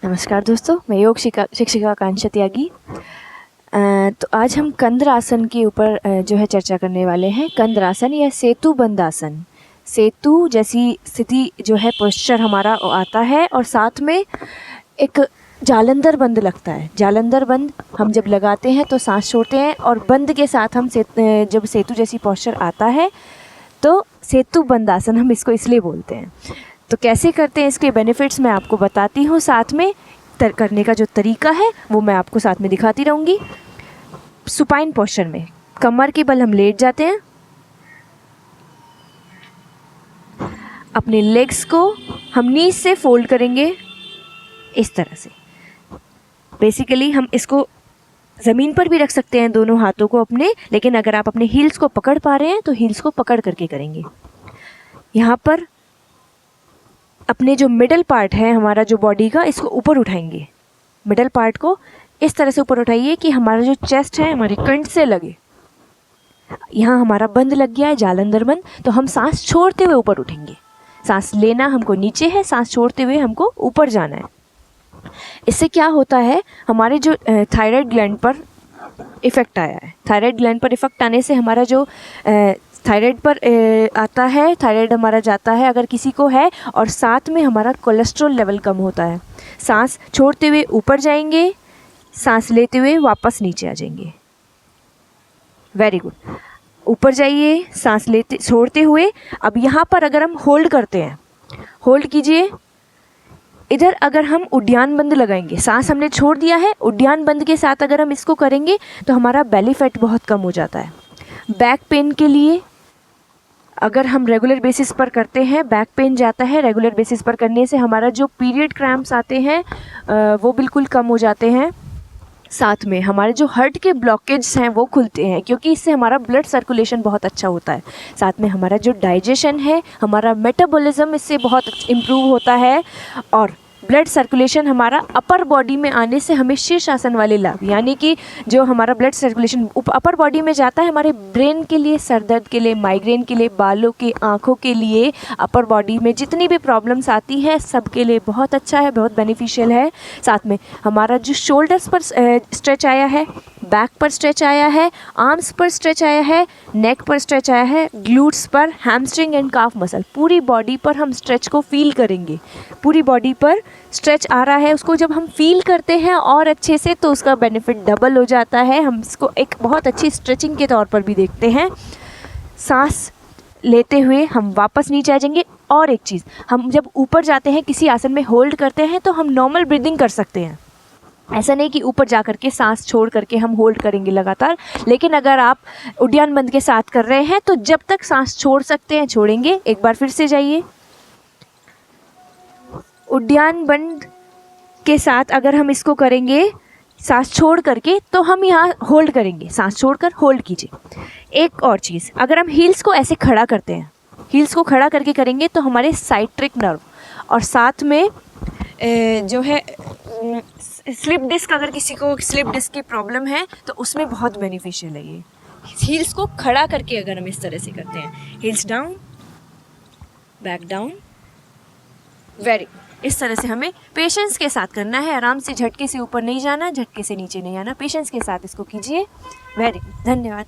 नमस्कार दोस्तों, मैं योग शिक्षिका आकांक्षा त्यागी। तो आज हम कंद्र आसन के ऊपर जो है चर्चा करने वाले हैं। कंद्र आसन या सेतु बंद आसन। सेतु जैसी स्थिति जो है पोस्चर हमारा आता है और साथ में एक जालंधर बंद लगता है। जालंधर बंद हम जब लगाते हैं तो सांस छोड़ते हैं और बंद के साथ हम जब सेतु जैसी पोस्चर आता है तो सेतु बंद आसन हम इसको इसलिए बोलते हैं। तो कैसे करते हैं, इसके बेनिफिट्स मैं आपको बताती हूँ, साथ में करने का जो तरीका है वो मैं आपको साथ में दिखाती रहूँगी। सुपाइन पोस्चर में कमर के बल हम लेट जाते हैं, अपने लेग्स को हम नीज से फोल्ड करेंगे इस तरह से। बेसिकली हम इसको ज़मीन पर भी रख सकते हैं दोनों हाथों को अपने, लेकिन अगर आप अपने हील्स को पकड़ पा रहे हैं तो हील्स को पकड़ करके करेंगे। यहाँ पर अपने जो मिडल पार्ट है हमारा जो बॉडी का, इसको ऊपर उठाएंगे। मिडल पार्ट को इस तरह से ऊपर उठाइए कि हमारा जो चेस्ट है हमारे कंठ से लगे। यहाँ हमारा बंद लग गया है, जालंधर बंद, तो हम सांस छोड़ते हुए ऊपर उठेंगे। सांस लेना हमको नीचे है, सांस छोड़ते हुए हमको ऊपर जाना है। इससे क्या होता है, हमारे जो थायराइड ग्लैंड पर इफ़ेक्ट आया है। थायराइड ग्लैंड पर इफ़ेक्ट आने से हमारा जो थायराइड पर आता है, थायराइड हमारा जाता है अगर किसी को है, और साथ में हमारा कोलेस्ट्रॉल लेवल कम होता है। सांस छोड़ते हुए ऊपर जाएंगे, सांस लेते हुए वापस नीचे आ जाएंगे। Very good. ऊपर जाइए सांस लेते छोड़ते हुए। अब यहाँ पर अगर हम होल्ड करते हैं, होल्ड कीजिए। इधर अगर हम उड्डान बंद लगाएंगे, सांस हमने छोड़ दिया है, उड्डान बंद के साथ अगर हम इसको करेंगे तो हमारा बेली फैट बहुत कम हो जाता है। बैक पेन के लिए अगर हम रेगुलर बेसिस पर करते हैं, बैक पेन जाता है। रेगुलर बेसिस पर करने से हमारा जो पीरियड क्रैम्प्स आते हैं वो बिल्कुल कम हो जाते हैं। साथ में हमारे जो हार्ट के ब्लॉकेज हैं वो खुलते हैं, क्योंकि इससे हमारा ब्लड सर्कुलेशन बहुत अच्छा होता है। साथ में हमारा जो डाइजेशन है, हमारा मेटाबॉलिज्म इससे बहुत इम्प्रूव होता है, और ब्लड सर्कुलेशन हमारा अपर बॉडी में आने से हमें शीर्षासन वाले लाभ, यानी कि जो हमारा ब्लड सर्कुलेशन अपर बॉडी में जाता है, हमारे ब्रेन के लिए, सर दर्द के लिए, माइग्रेन के लिए, बालों के, आँखों के लिए, अपर बॉडी में जितनी भी प्रॉब्लम्स आती हैं सब के लिए बहुत अच्छा है, बहुत बेनिफिशियल है। साथ में हमारा जो शोल्डर्स पर स्ट्रेच आया है, बैक पर स्ट्रेच आया है, आर्म्स पर स्ट्रेच आया है, नेक पर स्ट्रेच आया है, ग्लूट्स पर, हैमस्ट्रिंग एंड काफ मसल, पूरी बॉडी पर हम स्ट्रेच को फील करेंगे। पूरी बॉडी पर स्ट्रेच आ रहा है, उसको जब हम फील करते हैं और अच्छे से, तो उसका बेनिफिट डबल हो जाता है। हम इसको एक बहुत अच्छी स्ट्रेचिंग के तौर पर भी देखते हैं। सांस लेते हुए हम वापस नीचे आ जाएंगे। और एक चीज़, हम जब ऊपर जाते हैं, किसी आसन में होल्ड करते हैं, तो हम नॉर्मल ब्रीदिंग कर सकते हैं। ऐसा नहीं कि ऊपर जा करके सांस छोड़ करके हम होल्ड करेंगे लगातार, लेकिन अगर आप उड्डान बंद के साथ कर रहे हैं तो जब तक सांस छोड़ सकते हैं छोड़ेंगे। एक बार फिर से जाइए। उड्डान बंद के साथ अगर हम इसको करेंगे सांस छोड़ करके, तो हम यहाँ होल्ड करेंगे, सांस छोड़कर होल्ड कीजिए। एक और चीज़, अगर हम हील्स को ऐसे खड़ा करते हैं, हील्स को खड़ा करके करेंगे तो हमारे साइट्रिक नर्व और साथ में जो है स्लिप डिस्क, अगर किसी को स्लिप डिस्क की प्रॉब्लम है तो उसमें बहुत बेनिफिशियल है ये। हील्स को खड़ा करके अगर हम इस तरह से करते हैं, heels down, back down, very, इस तरह से हमें पेशेंस के साथ करना है। आराम से, झटके से ऊपर नहीं जाना, झटके से नीचे नहीं आना, पेशेंस के साथ इसको कीजिए। वेरी गुड, धन्यवाद।